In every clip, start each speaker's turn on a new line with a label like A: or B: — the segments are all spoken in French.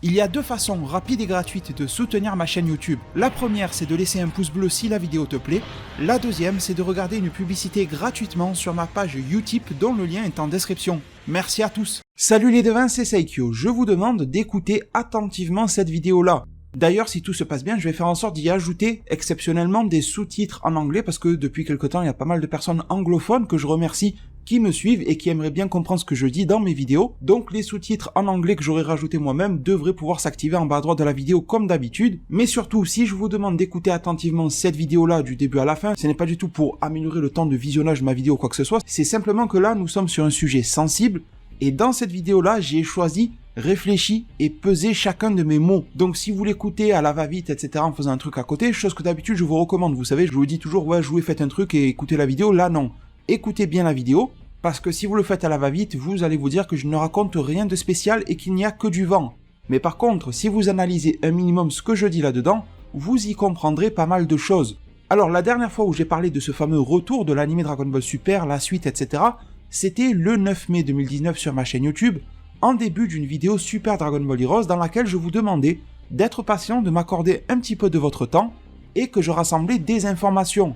A: Il y a deux façons rapides et gratuites de soutenir ma chaîne YouTube. La première, c'est de laisser un pouce bleu si la vidéo te plaît. La deuxième, c'est de regarder une publicité gratuitement sur ma page Utip dont le lien est en description. Merci à tous. Salut les devins, c'est Saikyo. Je vous demande d'écouter attentivement cette vidéo-là. D'ailleurs, si tout se passe bien, je vais faire en sorte d'y ajouter exceptionnellement des sous-titres en anglais parce que depuis quelque temps, il y a pas mal de personnes anglophones que je remercie qui me suivent et qui aimeraient bien comprendre ce que je dis dans mes vidéos. Donc les sous-titres en anglais que j'aurais rajouté moi-même devraient pouvoir s'activer en bas à droite de la vidéo comme d'habitude. Mais surtout, si je vous demande d'écouter attentivement cette vidéo-là du début à la fin, ce n'est pas du tout pour améliorer le temps de visionnage de ma vidéo ou quoi que ce soit. C'est simplement que là, nous sommes sur un sujet sensible. Et dans cette vidéo-là, j'ai choisi, réfléchi et pesé chacun de mes mots. Donc si vous l'écoutez à la va-vite, etc. en faisant un truc à côté, chose que d'habitude je vous recommande. Vous savez, je vous dis toujours, ouais, jouez, faites un truc et écoutez la vidéo. Là, non. Écoutez bien la vidéo. Parce que si vous le faites à la va-vite, vous allez vous dire que je ne raconte rien de spécial et qu'il n'y a que du vent. Mais par contre, si vous analysez un minimum ce que je dis là-dedans, vous y comprendrez pas mal de choses. Alors la dernière fois où j'ai parlé de ce fameux retour de l'anime Dragon Ball Super, la suite, etc., c'était le 9 mai 2019 sur ma chaîne YouTube, en début d'une vidéo Super Dragon Ball Heroes dans laquelle je vous demandais d'être patient, de m'accorder un petit peu de votre temps et que je rassemblais des informations.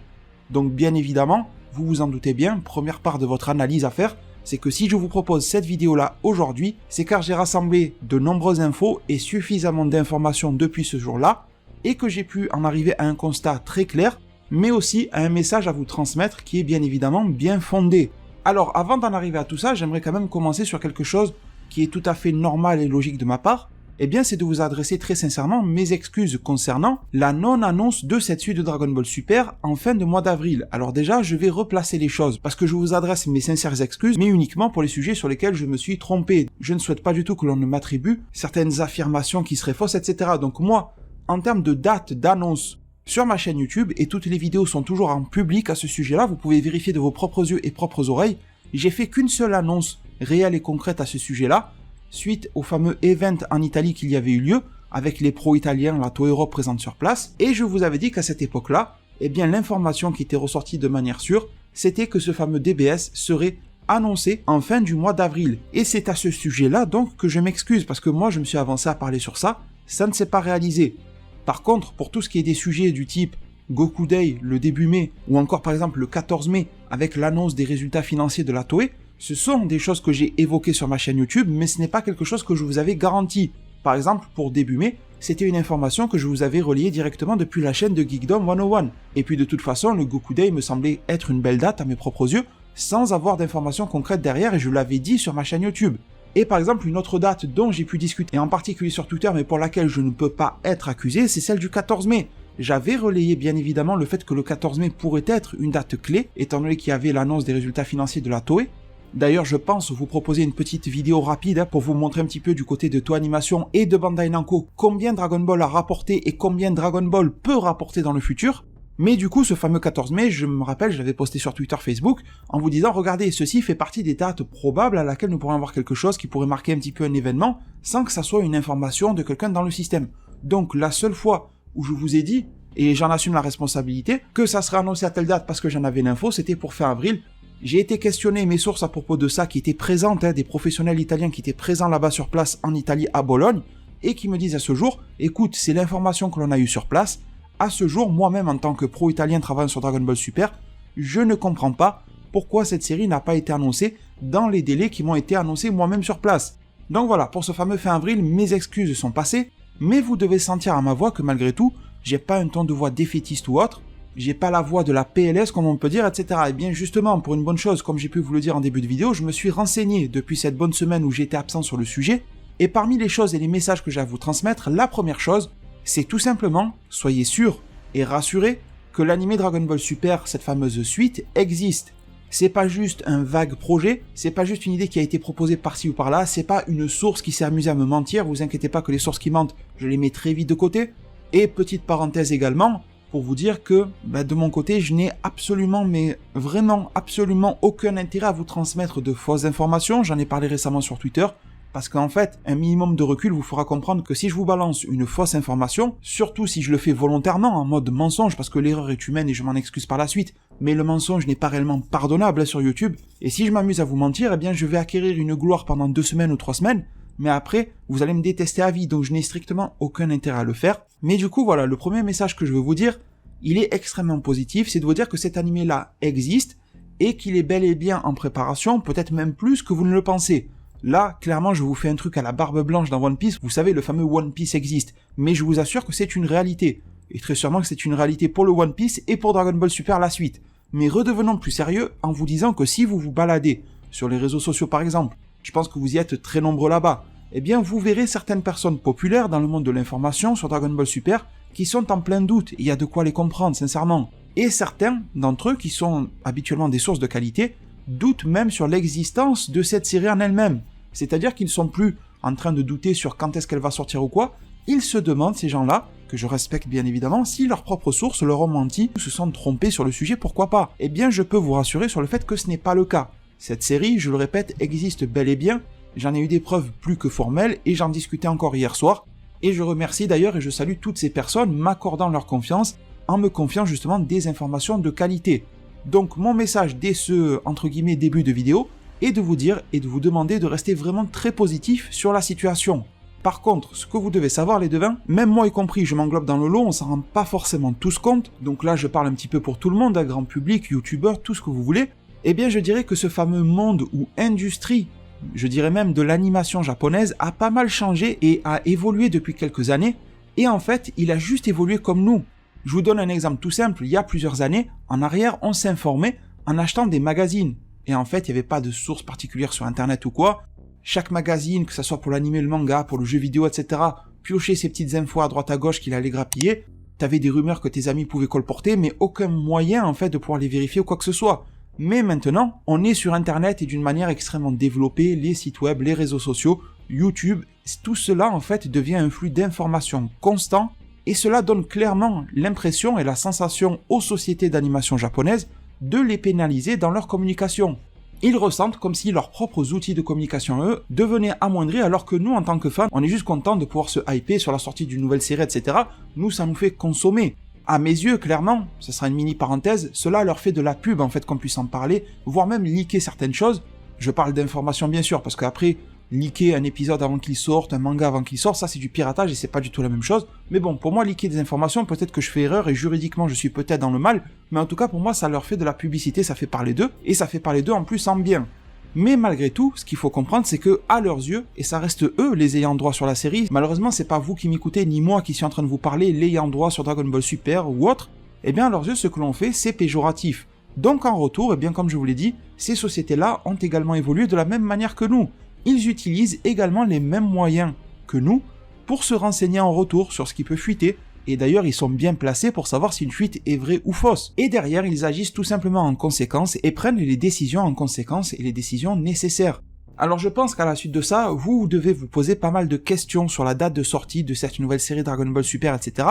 A: Donc bien évidemment, vous vous en doutez bien, première part de votre analyse à faire, c'est que si je vous propose cette vidéo-là aujourd'hui, c'est car j'ai rassemblé de nombreuses infos et suffisamment d'informations depuis ce jour-là, et que j'ai pu en arriver à un constat très clair, mais aussi à un message à vous transmettre qui est bien évidemment bien fondé. Alors avant d'en arriver à tout ça, j'aimerais quand même commencer sur quelque chose qui est tout à fait normal et logique de ma part, eh bien c'est de vous adresser très sincèrement mes excuses concernant la non-annonce de cette suite de Dragon Ball Super en fin de mois d'avril. Alors déjà, je vais replacer les choses, parce que je vous adresse mes sincères excuses, mais uniquement pour les sujets sur lesquels je me suis trompé. Je ne souhaite pas du tout que l'on ne m'attribue certaines affirmations qui seraient fausses, etc. Donc moi, en termes de date d'annonce sur ma chaîne YouTube, et toutes les vidéos sont toujours en public à ce sujet-là, vous pouvez vérifier de vos propres yeux et propres oreilles, j'ai fait qu'une seule annonce réelle et concrète à ce sujet-là, suite au fameux event en Italie qu'il y avait eu lieu, avec les pros italiens, la Toei Europe présente sur place, et je vous avais dit qu'à cette époque-là, eh bien l'information qui était ressortie de manière sûre, c'était que ce fameux DBS serait annoncé en fin du mois d'avril. Et c'est à ce sujet-là donc que je m'excuse, parce que moi je me suis avancé à parler sur ça, ça ne s'est pas réalisé. Par contre, pour tout ce qui est des sujets du type Goku Day le début mai, ou encore par exemple le 14 mai, avec l'annonce des résultats financiers de la Toei, ce sont des choses que j'ai évoquées sur ma chaîne YouTube, mais ce n'est pas quelque chose que je vous avais garanti. Par exemple, pour début mai, c'était une information que je vous avais relayée directement depuis la chaîne de Geekdom 101. Et puis de toute façon, le Goku Day me semblait être une belle date à mes propres yeux, sans avoir d'informations concrètes derrière, et je l'avais dit sur ma chaîne YouTube. Et par exemple, une autre date dont j'ai pu discuter, et en particulier sur Twitter, mais pour laquelle je ne peux pas être accusé, c'est celle du 14 mai. J'avais relayé bien évidemment le fait que le 14 mai pourrait être une date clé, étant donné qu'il y avait l'annonce des résultats financiers de la Toei. D'ailleurs, je pense vous proposer une petite vidéo rapide pour vous montrer un petit peu du côté de Toei Animation et de Bandai Namco combien Dragon Ball a rapporté et combien Dragon Ball peut rapporter dans le futur. Mais du coup, ce fameux 14 mai, je me rappelle, je l'avais posté sur Twitter, Facebook, en vous disant, regardez, ceci fait partie des dates probables à laquelle nous pourrions avoir quelque chose qui pourrait marquer un petit peu un événement, sans que ça soit une information de quelqu'un dans le système. Donc, la seule fois où je vous ai dit, et j'en assume la responsabilité, que ça serait annoncé à telle date parce que j'en avais l'info, c'était pour fin avril. J'ai été questionner mes sources à propos de ça qui étaient présentes, des professionnels italiens qui étaient présents là-bas sur place en Italie, à Bologne, et qui me disent à ce jour, écoute, c'est l'information que l'on a eue sur place, à ce jour, moi-même en tant que pro-italien travaillant sur Dragon Ball Super, je ne comprends pas pourquoi cette série n'a pas été annoncée dans les délais qui m'ont été annoncés moi-même sur place. Donc voilà, pour ce fameux fin avril, mes excuses sont passées, mais vous devez sentir à ma voix que malgré tout, j'ai pas un ton de voix défaitiste ou autre, j'ai pas la voix de la PLS comme on peut dire, etc. Et bien justement, pour une bonne chose, comme j'ai pu vous le dire en début de vidéo, je me suis renseigné depuis cette bonne semaine où j'étais absent sur le sujet, et parmi les choses et les messages que j'ai à vous transmettre, la première chose, c'est tout simplement, soyez sûrs et rassurés que l'anime Dragon Ball Super, cette fameuse suite, existe. C'est pas juste un vague projet, c'est pas juste une idée qui a été proposée par-ci ou par-là, c'est pas une source qui s'est amusée à me mentir, vous inquiétez pas que les sources qui mentent, je les mets très vite de côté. Et petite parenthèse également, pour vous dire que, de mon côté, je n'ai absolument, mais vraiment absolument aucun intérêt à vous transmettre de fausses informations, j'en ai parlé récemment sur Twitter, parce qu'en fait, un minimum de recul vous fera comprendre que si je vous balance une fausse information, surtout si je le fais volontairement, en mode mensonge, parce que l'erreur est humaine et je m'en excuse par la suite, mais le mensonge n'est pas réellement pardonnable sur YouTube, et si je m'amuse à vous mentir, eh bien je vais acquérir une gloire pendant 2 semaines ou 3 semaines, mais après, vous allez me détester à vie, donc je n'ai strictement aucun intérêt à le faire. Mais du coup, voilà, le premier message que je veux vous dire, il est extrêmement positif, c'est de vous dire que cet animé-là existe, et qu'il est bel et bien en préparation, peut-être même plus que vous ne le pensez. Là, clairement, je vous fais un truc à la barbe blanche dans One Piece, vous savez, le fameux One Piece existe, mais je vous assure que c'est une réalité. Et très sûrement que c'est une réalité pour le One Piece et pour Dragon Ball Super la suite. Mais redevenons plus sérieux en vous disant que si vous vous baladez sur les réseaux sociaux par exemple, je pense que vous y êtes très nombreux là-bas, eh bien vous verrez certaines personnes populaires dans le monde de l'information sur Dragon Ball Super qui sont en plein doute, il y a de quoi les comprendre sincèrement. Et certains d'entre eux, qui sont habituellement des sources de qualité, doutent même sur l'existence de cette série en elle-même. C'est-à-dire qu'ils ne sont plus en train de douter sur quand est-ce qu'elle va sortir ou quoi, ils se demandent, ces gens-là, que je respecte bien évidemment, si leurs propres sources leur ont menti ou se sont trompés sur le sujet, pourquoi pas. Eh bien je peux vous rassurer sur le fait que ce n'est pas le cas. Cette série, je le répète, existe bel et bien, j'en ai eu des preuves plus que formelles et j'en discutais encore hier soir, et je remercie d'ailleurs et je salue toutes ces personnes m'accordant leur confiance en me confiant justement des informations de qualité. Donc mon message dès ce, entre guillemets, début de vidéo, est de vous dire et de vous demander de rester vraiment très positif sur la situation. Par contre, ce que vous devez savoir les devins, même moi y compris, je m'englobe dans le lot, on s'en rend pas forcément tous compte, donc là je parle un petit peu pour tout le monde, grand public, youtubeur, tout ce que vous voulez, eh bien je dirais que ce fameux monde ou industrie, je dirais même de l'animation japonaise, a pas mal changé et a évolué depuis quelques années, et en fait il a juste évolué comme nous. Je vous donne un exemple tout simple, il y a plusieurs années, en arrière on s'informait en achetant des magazines, et en fait il n'y avait pas de source particulière sur internet ou quoi. Chaque magazine, que ce soit pour l'anime, le manga, pour le jeu vidéo, etc., piocher ces petites infos à droite à gauche qu'il allait grappiller, t'avais des rumeurs que tes amis pouvaient colporter, mais aucun moyen en fait de pouvoir les vérifier ou quoi que ce soit. Mais maintenant, on est sur internet et d'une manière extrêmement développée, les sites web, les réseaux sociaux, YouTube, tout cela en fait devient un flux d'informations constant, et cela donne clairement l'impression et la sensation aux sociétés d'animation japonaises de les pénaliser dans leur communication. Ils ressentent comme si leurs propres outils de communication, eux, devenaient amoindris, alors que nous, en tant que fans, on est juste contents de pouvoir se hyper sur la sortie d'une nouvelle série, etc. Nous, ça nous fait consommer. À mes yeux, clairement, ce sera une mini parenthèse, cela leur fait de la pub, en fait, qu'on puisse en parler, voire même leaker certaines choses. Je parle d'informations, bien sûr, parce qu'après, leaker un épisode avant qu'il sorte, un manga avant qu'il sorte, ça c'est du piratage et c'est pas du tout la même chose. Mais bon, pour moi, leaker des informations, peut-être que je fais erreur et juridiquement je suis peut-être dans le mal, mais en tout cas pour moi ça leur fait de la publicité, ça fait parler d'eux, et ça fait parler d'eux en plus en bien. Mais malgré tout, ce qu'il faut comprendre, c'est que à leurs yeux, et ça reste eux les ayants droit sur la série, malheureusement c'est pas vous qui m'écoutez, ni moi qui suis en train de vous parler, l'ayant droit sur Dragon Ball Super ou autre, eh bien à leurs yeux ce que l'on fait c'est péjoratif. Donc en retour, eh bien comme je vous l'ai dit, ces sociétés-là ont également évolué de la même manière que nous. Ils utilisent également les mêmes moyens que nous pour se renseigner en retour sur ce qui peut fuiter, et d'ailleurs ils sont bien placés pour savoir si une fuite est vraie ou fausse. Et derrière ils agissent tout simplement en conséquence et prennent les décisions en conséquence et les décisions nécessaires. Alors je pense qu'à la suite de ça, vous devez vous poser pas mal de questions sur la date de sortie de cette nouvelle série Dragon Ball Super, etc.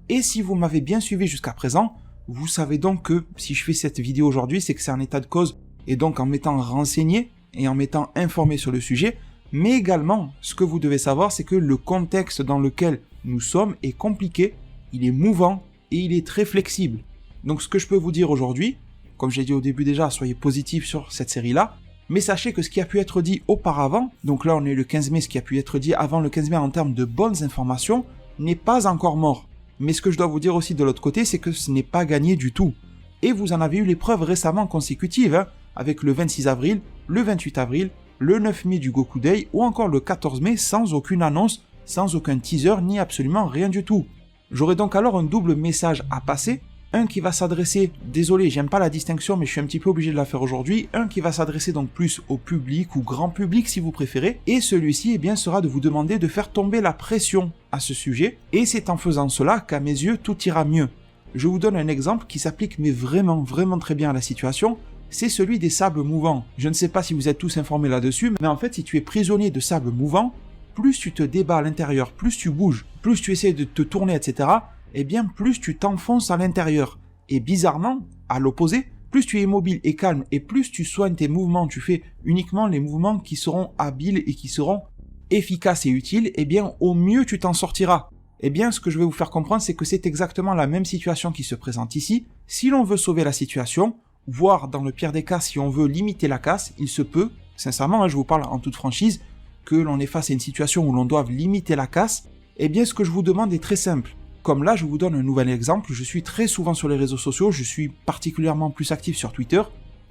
A: Et si vous m'avez bien suivi jusqu'à présent, vous savez donc que si je fais cette vidéo aujourd'hui, c'est que c'est un état de cause, et donc en m'étant renseigné, et en m'étant informé sur le sujet, mais également, ce que vous devez savoir, c'est que le contexte dans lequel nous sommes est compliqué, il est mouvant et il est très flexible. Donc ce que je peux vous dire aujourd'hui, comme j'ai dit au début déjà, soyez positifs sur cette série-là, mais sachez que ce qui a pu être dit auparavant, donc là on est le 15 mai, ce qui a pu être dit avant le 15 mai en termes de bonnes informations, n'est pas encore mort. Mais ce que je dois vous dire aussi de l'autre côté, c'est que ce n'est pas gagné du tout. Et vous en avez eu les preuves récemment consécutives, avec le 26 avril, le 28 avril, le 9 mai du Goku Day ou encore le 14 mai sans aucune annonce, sans aucun teaser ni absolument rien du tout. J'aurai donc alors un double message à passer, un qui va s'adresser, désolé j'aime pas la distinction mais je suis un petit peu obligé de la faire aujourd'hui, un qui va s'adresser donc plus au public ou grand public si vous préférez, et celui-ci eh bien sera de vous demander de faire tomber la pression à ce sujet, et c'est en faisant cela qu'à mes yeux tout ira mieux. Je vous donne un exemple qui s'applique mais vraiment très bien à la situation, c'est celui des sables mouvants. Je ne sais pas si vous êtes tous informés là-dessus, mais en fait si tu es prisonnier de sables mouvants, plus tu te débats à l'intérieur, plus tu bouges, plus tu essaies de te tourner, etc., eh bien plus tu t'enfonces à l'intérieur. Et bizarrement, à l'opposé, plus tu es immobile et calme, et plus tu soignes tes mouvements, tu fais uniquement les mouvements qui seront habiles et qui seront efficaces et utiles, eh bien au mieux tu t'en sortiras. Eh bien ce que je vais vous faire comprendre, c'est que c'est exactement la même situation qui se présente ici. Si l'on veut sauver la situation, voire dans le pire des cas, si on veut limiter la casse, il se peut, sincèrement, je vous parle en toute franchise, que l'on est face à une situation où l'on doit limiter la casse, eh bien ce que je vous demande est très simple. Comme là, je vous donne un nouvel exemple, je suis très souvent sur les réseaux sociaux, je suis particulièrement plus actif sur Twitter,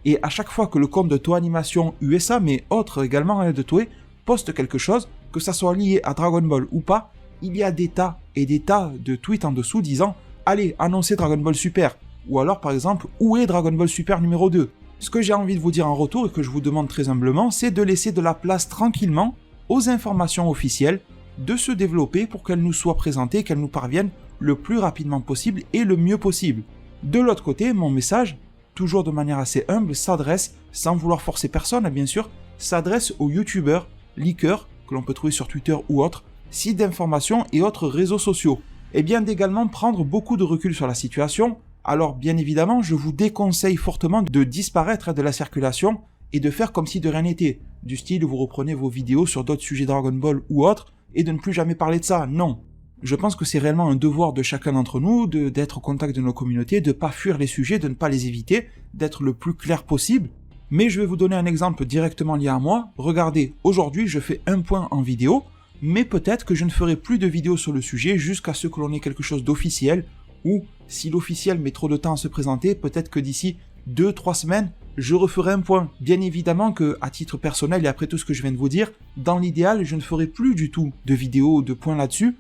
A: et à chaque fois que le compte de Toei Animation USA, mais autres également à l'aide de Toei, poste quelque chose, que ça soit lié à Dragon Ball ou pas, il y a des tas et des tas de tweets en dessous disant « Allez, annoncez Dragon Ball Super » ou alors par exemple « Où est Dragon Ball Super numéro 2 ?» Ce que j'ai envie de vous dire en retour et que je vous demande très humblement, c'est de laisser de la place tranquillement aux informations officielles, de se développer pour qu'elles nous soient présentées, qu'elles nous parviennent le plus rapidement possible et le mieux possible. De l'autre côté, mon message, toujours de manière assez humble, s'adresse, sans vouloir forcer personne bien sûr, s'adresse aux youtubeurs, leakers, que l'on peut trouver sur Twitter ou autres, sites d'information et autres réseaux sociaux. Et bien d'également prendre beaucoup de recul sur la situation. Alors bien évidemment, je vous déconseille fortement de disparaître de la circulation et de faire comme si de rien n'était. Du style, vous reprenez vos vidéos sur d'autres sujets Dragon Ball ou autres, et de ne plus jamais parler de ça, non. Je pense que c'est réellement un devoir de chacun d'entre nous d'être au contact de nos communautés, de ne pas fuir les sujets, de ne pas les éviter, d'être le plus clair possible. Mais je vais vous donner un exemple directement lié à moi. Regardez, aujourd'hui je fais un point en vidéo, mais peut-être que je ne ferai plus de vidéos sur le sujet jusqu'à ce que l'on ait quelque chose d'officiel, ou si l'officiel met trop de temps à se présenter, peut-être que d'ici 2-3 semaines, je referai un point. Bien évidemment que, à titre personnel et après tout ce que je viens de vous dire, dans l'idéal, je ne ferai plus du tout de vidéos ou de points là-dessus,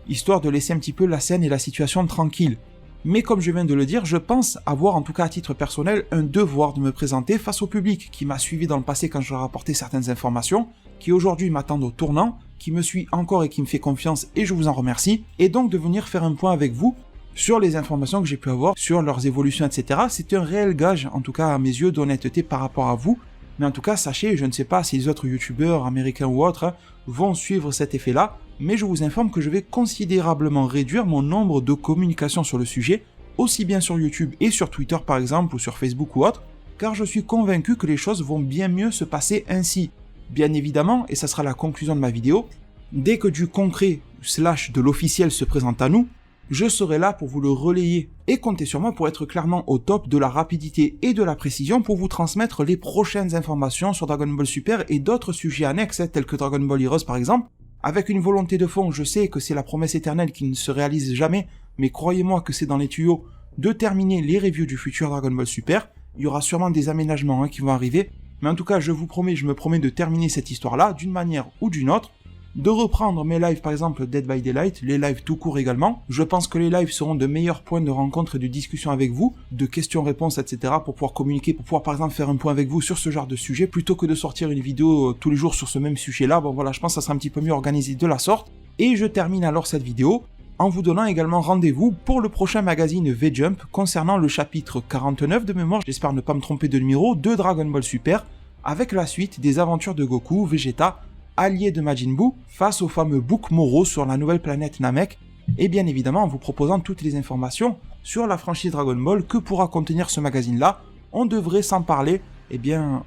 A: histoire de laisser un petit peu la scène et la situation tranquille. Mais comme je viens de le dire, je pense avoir, en tout cas à titre personnel, un devoir de me présenter face au public qui m'a suivi dans le passé quand je leur apportais certaines informations, qui aujourd'hui m'attendent au tournant, qui me suit encore et qui me fait confiance et je vous en remercie, et donc de venir faire un point avec vous sur les informations que j'ai pu avoir, sur leurs évolutions, etc. C'est un réel gage, en tout cas à mes yeux, d'honnêteté par rapport à vous. Mais en tout cas, sachez, je ne sais pas si les autres youtubeurs américains ou autres vont suivre cet effet-là, mais je vous informe que je vais considérablement réduire mon nombre de communications sur le sujet, aussi bien sur YouTube et sur Twitter par exemple, ou sur Facebook ou autre, car je suis convaincu que les choses vont bien mieux se passer ainsi. Bien évidemment, et ça sera la conclusion de ma vidéo, dès que du concret / de l'officiel se présente à nous, je serai là pour vous le relayer et comptez sur moi pour être clairement au top de la rapidité et de la précision pour vous transmettre les prochaines informations sur Dragon Ball Super et d'autres sujets annexes tels que Dragon Ball Heroes par exemple, avec une volonté de fond. Je sais que c'est la promesse éternelle qui ne se réalise jamais, mais croyez-moi que c'est dans les tuyaux de terminer les reviews du futur Dragon Ball Super. Il y aura sûrement des aménagements qui vont arriver, mais en tout cas je vous promets, je me promets de terminer cette histoire-là d'une manière ou d'une autre, de reprendre mes lives par exemple Dead by Daylight, les lives tout court également. Je pense que les lives seront de meilleurs points de rencontre et de discussion avec vous, de questions-réponses, etc. pour pouvoir communiquer, pour pouvoir par exemple faire un point avec vous sur ce genre de sujet, plutôt que de sortir une vidéo tous les jours sur ce même sujet-là. Bon voilà, je pense que ça sera un petit peu mieux organisé de la sorte. Et je termine alors cette vidéo en vous donnant également rendez-vous pour le prochain magazine V-Jump concernant le chapitre 49 de mémoire, j'espère ne pas me tromper de numéro, de Dragon Ball Super, avec la suite des aventures de Goku, Vegeta, allié de Majin Buu, face au fameux Book Moro sur la nouvelle planète Namek, et bien évidemment en vous proposant toutes les informations sur la franchise Dragon Ball que pourra contenir ce magazine-là. On devrait s'en parler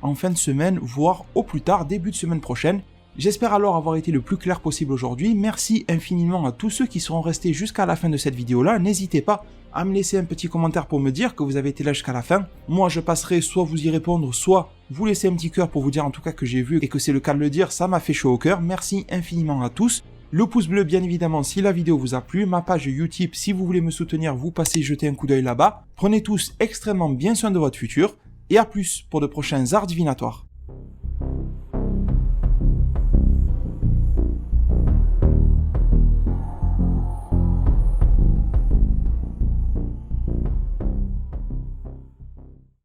A: en fin de semaine, voire au plus tard, début de semaine prochaine. J'espère alors avoir été le plus clair possible aujourd'hui. Merci infiniment à tous ceux qui seront restés jusqu'à la fin de cette vidéo-là. N'hésitez pas à me laisser un petit commentaire pour me dire que vous avez été là jusqu'à la fin. Moi, je passerai soit vous y répondre, soit vous laisser un petit cœur pour vous dire en tout cas que j'ai vu et que c'est le cas de le dire. Ça m'a fait chaud au cœur. Merci infiniment à tous. Le pouce bleu, bien évidemment, si la vidéo vous a plu. Ma page YouTube, si vous voulez me soutenir, vous passez jeter un coup d'œil là-bas. Prenez tous extrêmement bien soin de votre futur. Et à plus pour de prochains arts divinatoires.